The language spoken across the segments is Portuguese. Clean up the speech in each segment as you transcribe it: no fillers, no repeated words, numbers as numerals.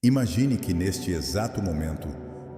Imagine que neste exato momento,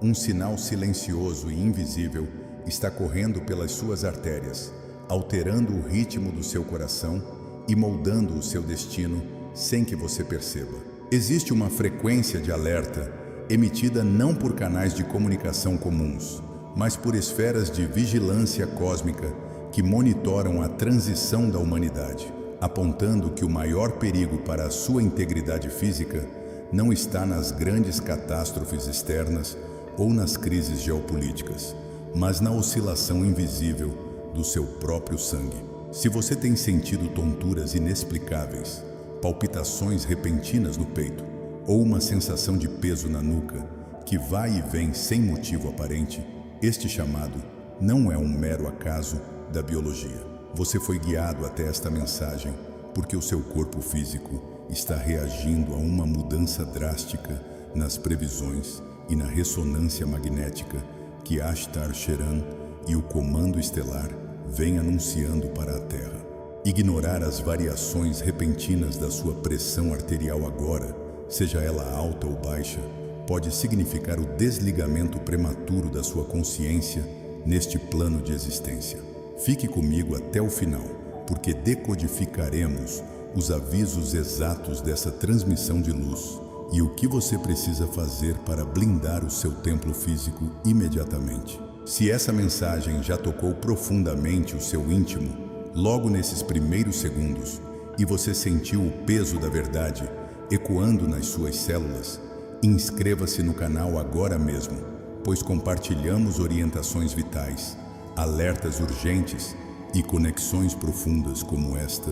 um sinal silencioso e invisível está correndo pelas suas artérias, alterando o ritmo do seu coração e moldando o seu destino sem que você perceba. Existe uma frequência de alerta emitida não por canais de comunicação comuns, mas por esferas de vigilância cósmica que monitoram a transição da humanidade, apontando que o maior perigo para a sua integridade física não está nas grandes catástrofes externas ou nas crises geopolíticas, mas na oscilação invisível do seu próprio sangue. Se você tem sentido tonturas inexplicáveis, palpitações repentinas no peito ou uma sensação de peso na nuca que vai e vem sem motivo aparente, este chamado não é um mero acaso da biologia. Você foi guiado até esta mensagem porque o seu corpo físico está reagindo a uma mudança drástica nas previsões e na ressonância magnética que Ashtar Sheran e o Comando Estelar vêm anunciando para a Terra. Ignorar as variações repentinas da sua pressão arterial agora, seja ela alta ou baixa, pode significar o desligamento prematuro da sua consciência neste plano de existência. Fique comigo até o final, porque decodificaremos os avisos exatos dessa transmissão de luz e o que você precisa fazer para blindar o seu templo físico imediatamente. Se essa mensagem já tocou profundamente o seu íntimo, logo nesses primeiros segundos, e você sentiu o peso da verdade ecoando nas suas células, inscreva-se no canal agora mesmo, pois compartilhamos orientações vitais, alertas urgentes e conexões profundas como esta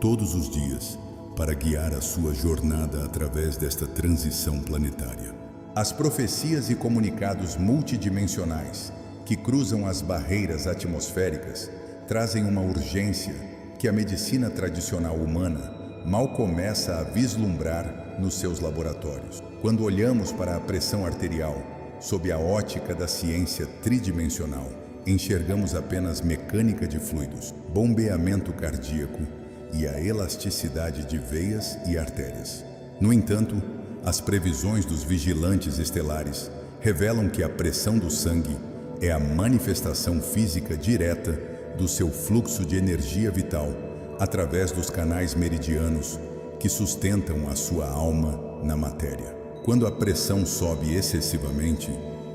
todos os dias, para guiar a sua jornada através desta transição planetária. As profecias e comunicados multidimensionais que cruzam as barreiras atmosféricas trazem uma urgência que a medicina tradicional humana mal começa a vislumbrar nos seus laboratórios. Quando olhamos para a pressão arterial sob a ótica da ciência tridimensional, enxergamos apenas mecânica de fluidos, bombeamento cardíaco e a elasticidade de veias e artérias. No entanto, as previsões dos vigilantes estelares revelam que a pressão do sangue é a manifestação física direta do seu fluxo de energia vital através dos canais meridianos que sustentam a sua alma na matéria. Quando a pressão sobe excessivamente,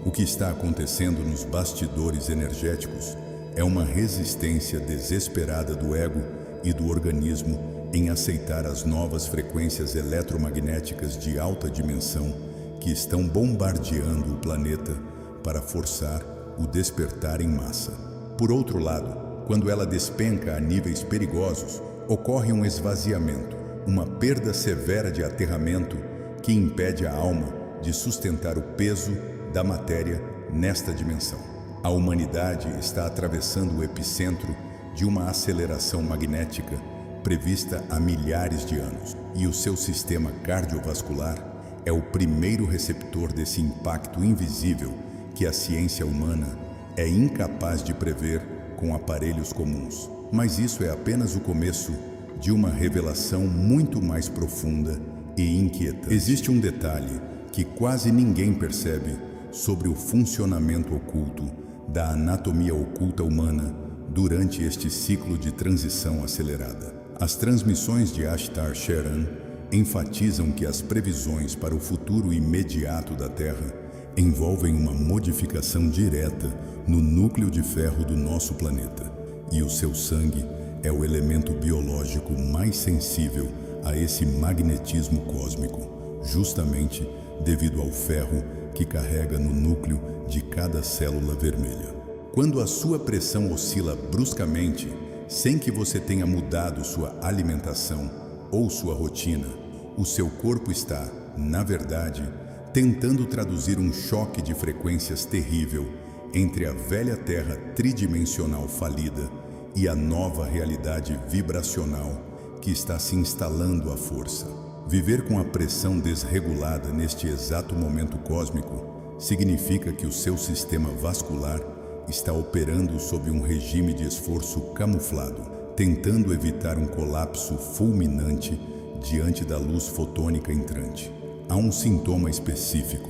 o que está acontecendo nos bastidores energéticos é uma resistência desesperada do ego e do organismo em aceitar as novas frequências eletromagnéticas de alta dimensão que estão bombardeando o planeta para forçar o despertar em massa. Por outro lado, quando ela despenca a níveis perigosos, ocorre um esvaziamento, uma perda severa de aterramento que impede a alma de sustentar o peso da matéria nesta dimensão. A humanidade está atravessando o epicentro de uma aceleração magnética prevista há milhares de anos, e o seu sistema cardiovascular é o primeiro receptor desse impacto invisível que a ciência humana é incapaz de prever com aparelhos comuns. Mas isso é apenas o começo de uma revelação muito mais profunda e inquietante. Existe um detalhe que quase ninguém percebe sobre o funcionamento oculto da anatomia oculta humana durante este ciclo de transição acelerada. As transmissões de Ashtar Sheran enfatizam que as previsões para o futuro imediato da Terra envolvem uma modificação direta no núcleo de ferro do nosso planeta, e o seu sangue é o elemento biológico mais sensível a esse magnetismo cósmico, justamente devido ao ferro que carrega no núcleo de cada célula vermelha. Quando a sua pressão oscila bruscamente, sem que você tenha mudado sua alimentação ou sua rotina, o seu corpo está, na verdade, tentando traduzir um choque de frequências terrível entre a velha Terra tridimensional falida e a nova realidade vibracional que está se instalando à força. Viver com a pressão desregulada neste exato momento cósmico significa que o seu sistema vascular está operando sob um regime de esforço camuflado, tentando evitar um colapso fulminante diante da luz fotônica entrante. Há um sintoma específico,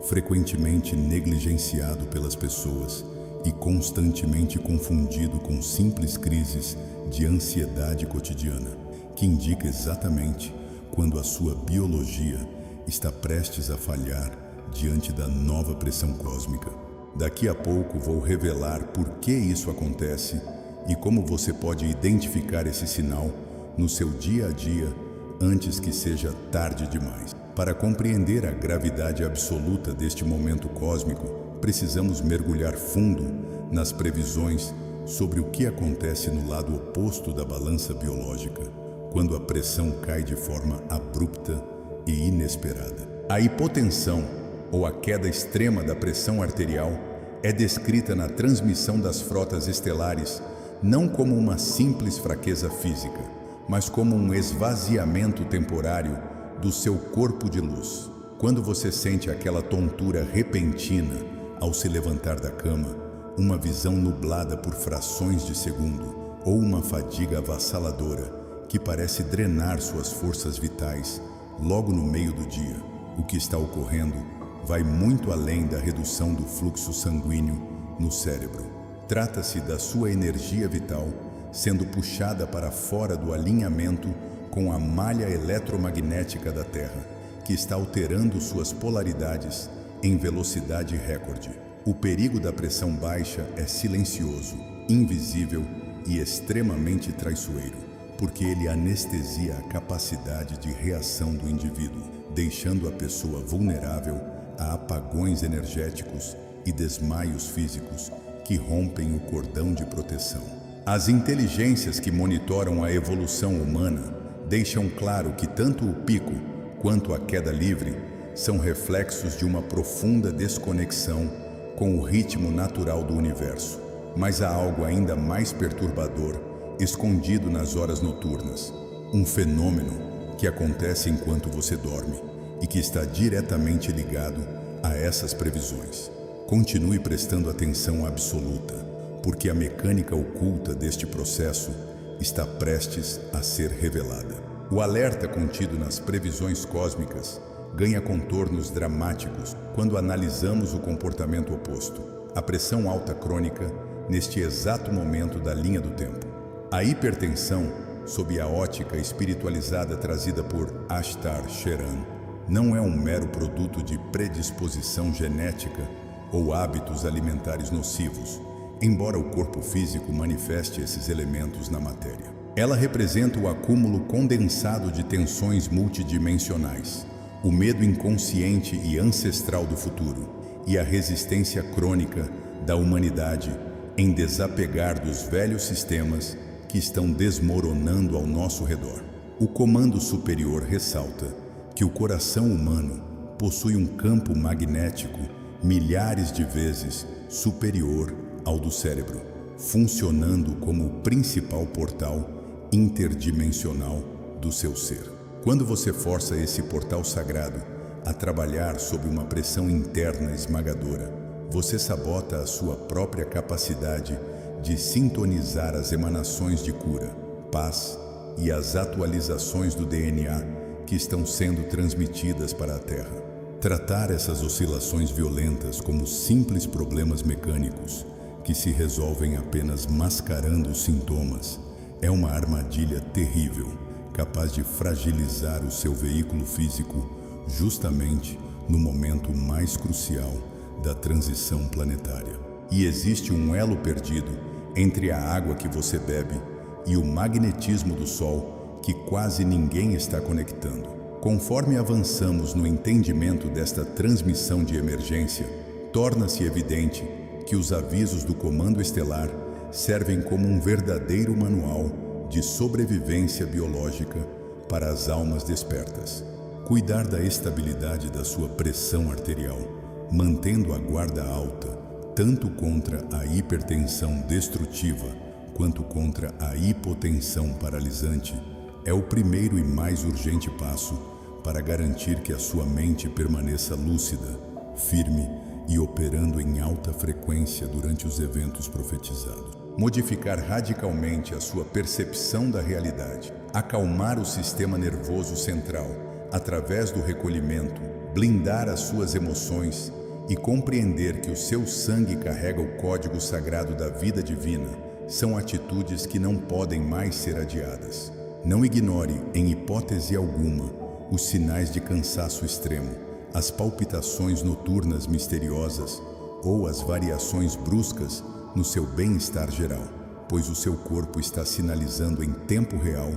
frequentemente negligenciado pelas pessoas e constantemente confundido com simples crises de ansiedade cotidiana, que indica exatamente quando a sua biologia está prestes a falhar diante da nova pressão cósmica. Daqui a pouco vou revelar por que isso acontece e como você pode identificar esse sinal no seu dia a dia antes que seja tarde demais. Para compreender a gravidade absoluta deste momento cósmico, precisamos mergulhar fundo nas previsões sobre o que acontece no lado oposto da balança biológica, quando a pressão cai de forma abrupta e inesperada. A hipotensão, ou a queda extrema da pressão arterial, é descrita na transmissão das frotas estelares não como uma simples fraqueza física, mas como um esvaziamento temporário do seu corpo de luz. Quando você sente aquela tontura repentina ao se levantar da cama, uma visão nublada por frações de segundo ou uma fadiga avassaladora que parece drenar suas forças vitais logo no meio do dia, o que está ocorrendo vai muito além da redução do fluxo sanguíneo no cérebro. Trata-se da sua energia vital sendo puxada para fora do alinhamento com a malha eletromagnética da Terra, que está alterando suas polaridades em velocidade recorde. O perigo da pressão baixa é silencioso, invisível e extremamente traiçoeiro, porque ele anestesia a capacidade de reação do indivíduo, deixando a pessoa vulnerável a apagões energéticos e desmaios físicos que rompem o cordão de proteção. As inteligências que monitoram a evolução humana deixam claro que tanto o pico quanto a queda livre são reflexos de uma profunda desconexão com o ritmo natural do universo. Mas há algo ainda mais perturbador escondido nas horas noturnas, um fenômeno que acontece enquanto você dorme e que está diretamente ligado a essas previsões. Continue prestando atenção absoluta, porque a mecânica oculta deste processo está prestes a ser revelada. O alerta contido nas previsões cósmicas ganha contornos dramáticos quando analisamos o comportamento oposto, a pressão alta crônica neste exato momento da linha do tempo. A hipertensão, sob a ótica espiritualizada trazida por Ashtar Sheran, não é um mero produto de predisposição genética ou hábitos alimentares nocivos, embora o corpo físico manifeste esses elementos na matéria. Ela representa o acúmulo condensado de tensões multidimensionais, o medo inconsciente e ancestral do futuro e a resistência crônica da humanidade em desapegar dos velhos sistemas que estão desmoronando ao nosso redor. O comando superior ressalta que o coração humano possui um campo magnético milhares de vezes superior ao do cérebro, funcionando como o principal portal interdimensional do seu ser. Quando você força esse portal sagrado a trabalhar sob uma pressão interna esmagadora, você sabota a sua própria capacidade de sintonizar as emanações de cura, paz e as atualizações do DNA que estão sendo transmitidas para a Terra. Tratar essas oscilações violentas como simples problemas mecânicos que se resolvem apenas mascarando os sintomas é uma armadilha terrível, capaz de fragilizar o seu veículo físico justamente no momento mais crucial da transição planetária. E existe um elo perdido entre a água que você bebe e o magnetismo do Sol que quase ninguém está conectando. Conforme avançamos no entendimento desta transmissão de emergência, torna-se evidente que os avisos do comando estelar servem como um verdadeiro manual de sobrevivência biológica para as almas despertas. Cuidar da estabilidade da sua pressão arterial, mantendo a guarda alta, tanto contra a hipertensão destrutiva quanto contra a hipotensão paralisante, é o primeiro e mais urgente passo para garantir que a sua mente permaneça lúcida, firme e operando em alta frequência durante os eventos profetizados. Modificar radicalmente a sua percepção da realidade, acalmar o sistema nervoso central, através do recolhimento, blindar as suas emoções e compreender que o seu sangue carrega o código sagrado da vida divina, são atitudes que não podem mais ser adiadas. Não ignore, em hipótese alguma, os sinais de cansaço extremo, as palpitações noturnas misteriosas ou as variações bruscas no seu bem-estar geral, pois o seu corpo está sinalizando em tempo real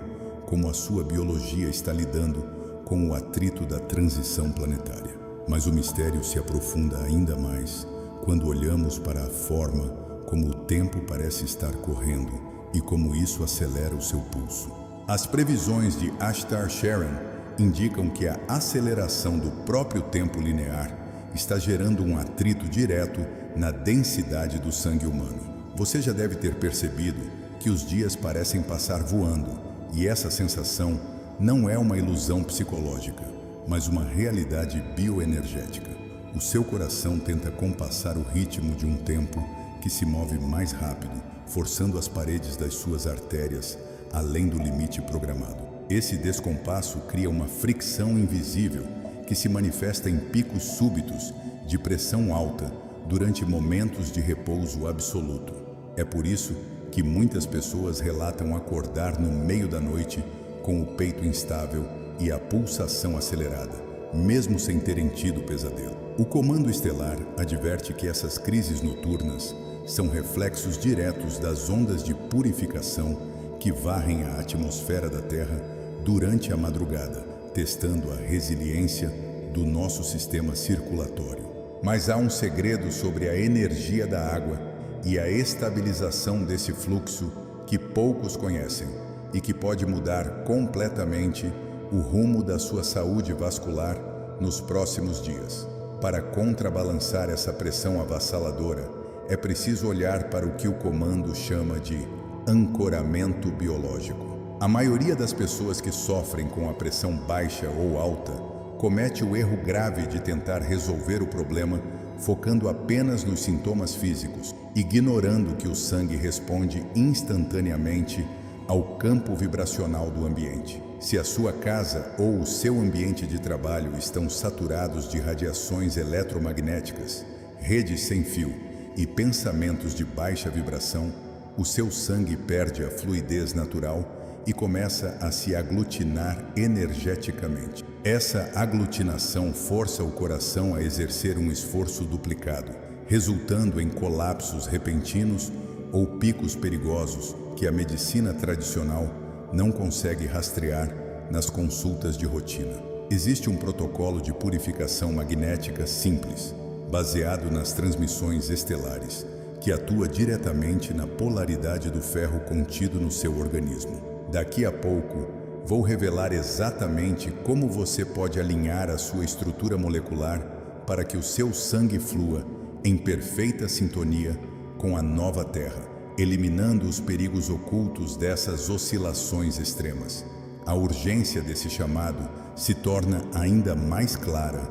como a sua biologia está lidando com o atrito da transição planetária. Mas o mistério se aprofunda ainda mais quando olhamos para a forma como o tempo parece estar correndo e como isso acelera o seu pulso. As previsões de Ashtar Sharon indicam que a aceleração do próprio tempo linear está gerando um atrito direto na densidade do sangue humano. Você já deve ter percebido que os dias parecem passar voando, e essa sensação não é uma ilusão psicológica, mas uma realidade bioenergética. O seu coração tenta compassar o ritmo de um tempo que se move mais rápido, forçando as paredes das suas artérias além do limite programado. Esse descompasso cria uma fricção invisível que se manifesta em picos súbitos de pressão alta durante momentos de repouso absoluto. É por isso que muitas pessoas relatam acordar no meio da noite com o peito instável e a pulsação acelerada, mesmo sem terem tido pesadelo. O Comando Estelar adverte que essas crises noturnas são reflexos diretos das ondas de purificação que varrem a atmosfera da Terra durante a madrugada, testando a resiliência do nosso sistema circulatório. Mas há um segredo sobre a energia da água e a estabilização desse fluxo que poucos conhecem e que pode mudar completamente o rumo da sua saúde vascular nos próximos dias. Para contrabalançar essa pressão avassaladora, é preciso olhar para o que o comando chama de ancoramento biológico. A maioria das pessoas que sofrem com a pressão baixa ou alta comete o erro grave de tentar resolver o problema focando apenas nos sintomas físicos, ignorando que o sangue responde instantaneamente ao campo vibracional do ambiente. Se a sua casa ou o seu ambiente de trabalho estão saturados de radiações eletromagnéticas, redes sem fio e pensamentos de baixa vibração, o seu sangue perde a fluidez natural e começa a se aglutinar energeticamente. Essa aglutinação força o coração a exercer um esforço duplicado, resultando em colapsos repentinos ou picos perigosos que a medicina tradicional não consegue rastrear nas consultas de rotina. Existe um protocolo de purificação magnética simples, baseado nas transmissões estelares, que atua diretamente na polaridade do ferro contido no seu organismo. Daqui a pouco, vou revelar exatamente como você pode alinhar a sua estrutura molecular para que o seu sangue flua em perfeita sintonia com a nova Terra, eliminando os perigos ocultos dessas oscilações extremas. A urgência desse chamado se torna ainda mais clara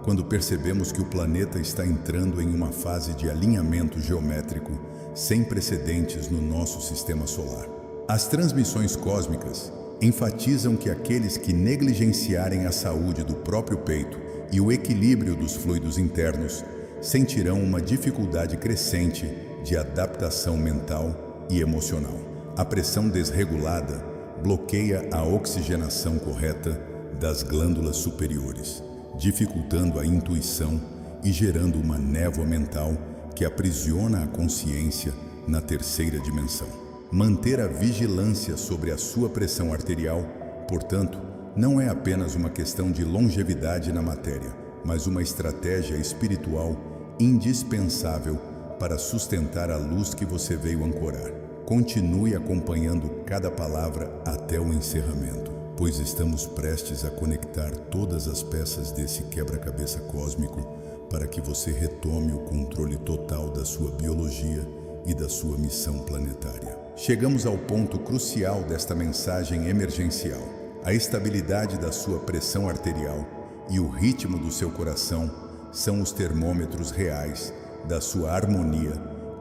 quando percebemos que o planeta está entrando em uma fase de alinhamento geométrico sem precedentes no nosso sistema solar. As transmissões cósmicas enfatizam que aqueles que negligenciarem a saúde do próprio peito e o equilíbrio dos fluidos internos sentirão uma dificuldade crescente de adaptação mental e emocional. A pressão desregulada bloqueia a oxigenação correta das glândulas superiores, dificultando a intuição e gerando uma névoa mental que aprisiona a consciência na terceira dimensão. Manter a vigilância sobre a sua pressão arterial, portanto, não é apenas uma questão de longevidade na matéria, mas uma estratégia espiritual indispensável para sustentar a luz que você veio ancorar. Continue acompanhando cada palavra até o encerramento, pois estamos prestes a conectar todas as peças desse quebra-cabeça cósmico para que você retome o controle total da sua biologia e da sua missão planetária. Chegamos ao ponto crucial desta mensagem emergencial. A estabilidade da sua pressão arterial e o ritmo do seu coração são os termômetros reais da sua harmonia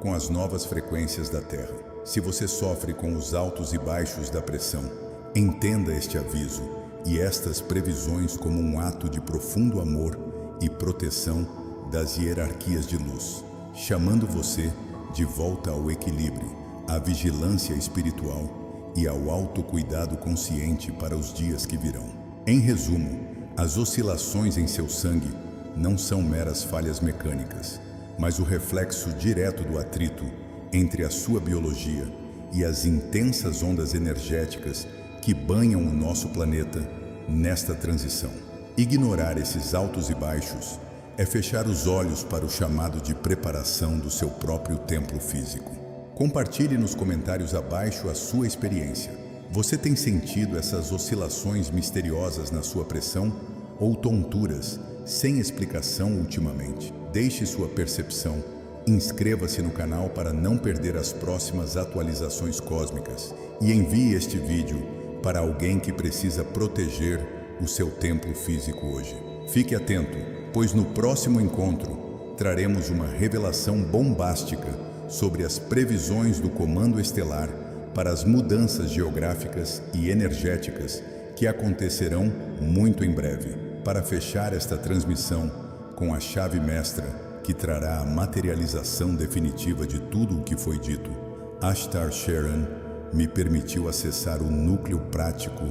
com as novas frequências da Terra. Se você sofre com os altos e baixos da pressão, entenda este aviso e estas previsões como um ato de profundo amor e proteção das hierarquias de luz, chamando você de volta ao equilíbrio, à vigilância espiritual e ao autocuidado consciente para os dias que virão. Em resumo, as oscilações em seu sangue não são meras falhas mecânicas, mas o reflexo direto do atrito entre a sua biologia e as intensas ondas energéticas que banham o nosso planeta nesta transição. Ignorar esses altos e baixos é fechar os olhos para o chamado de preparação do seu próprio templo físico. Compartilhe nos comentários abaixo a sua experiência. Você tem sentido essas oscilações misteriosas na sua pressão ou tonturas sem explicação ultimamente? Deixe sua percepção, inscreva-se no canal para não perder as próximas atualizações cósmicas e envie este vídeo para alguém que precisa proteger o seu templo físico hoje. Fique atento, pois no próximo encontro traremos uma revelação bombástica sobre as previsões do Comando Estelar para as mudanças geográficas e energéticas que acontecerão muito em breve. Para fechar esta transmissão com a chave mestra que trará a materialização definitiva de tudo o que foi dito, Ashtar Sheran me permitiu acessar o núcleo prático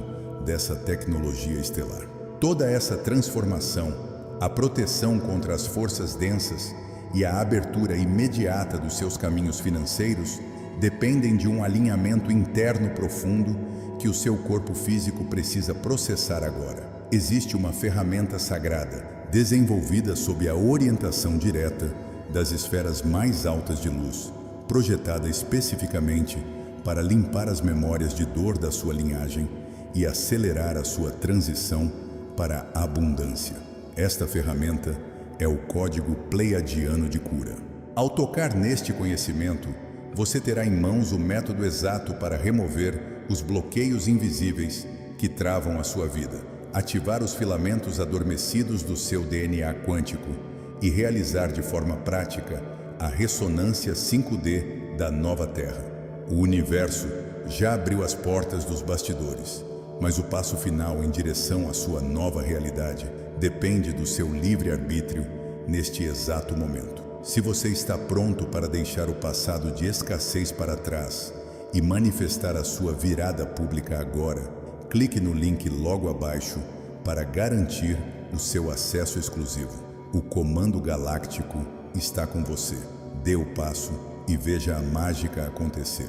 dessa tecnologia estelar. Toda essa transformação, a proteção contra as forças densas e a abertura imediata dos seus caminhos financeiros dependem de um alinhamento interno profundo que o seu corpo físico precisa processar agora. Existe uma ferramenta sagrada, desenvolvida sob a orientação direta das esferas mais altas de luz, projetada especificamente para limpar as memórias de dor da sua linhagem e acelerar a sua transição para a abundância. Esta ferramenta é o código pleiadiano de cura. Ao tocar neste conhecimento, você terá em mãos o método exato para remover os bloqueios invisíveis que travam a sua vida, ativar os filamentos adormecidos do seu DNA quântico e realizar de forma prática a ressonância 5D da nova Terra. O universo já abriu as portas dos bastidores, mas o passo final em direção à sua nova realidade depende do seu livre-arbítrio neste exato momento. Se você está pronto para deixar o passado de escassez para trás e manifestar a sua virada pública agora, clique no link logo abaixo para garantir o seu acesso exclusivo. O Comando Galáctico está com você. Dê o passo e veja a mágica acontecer.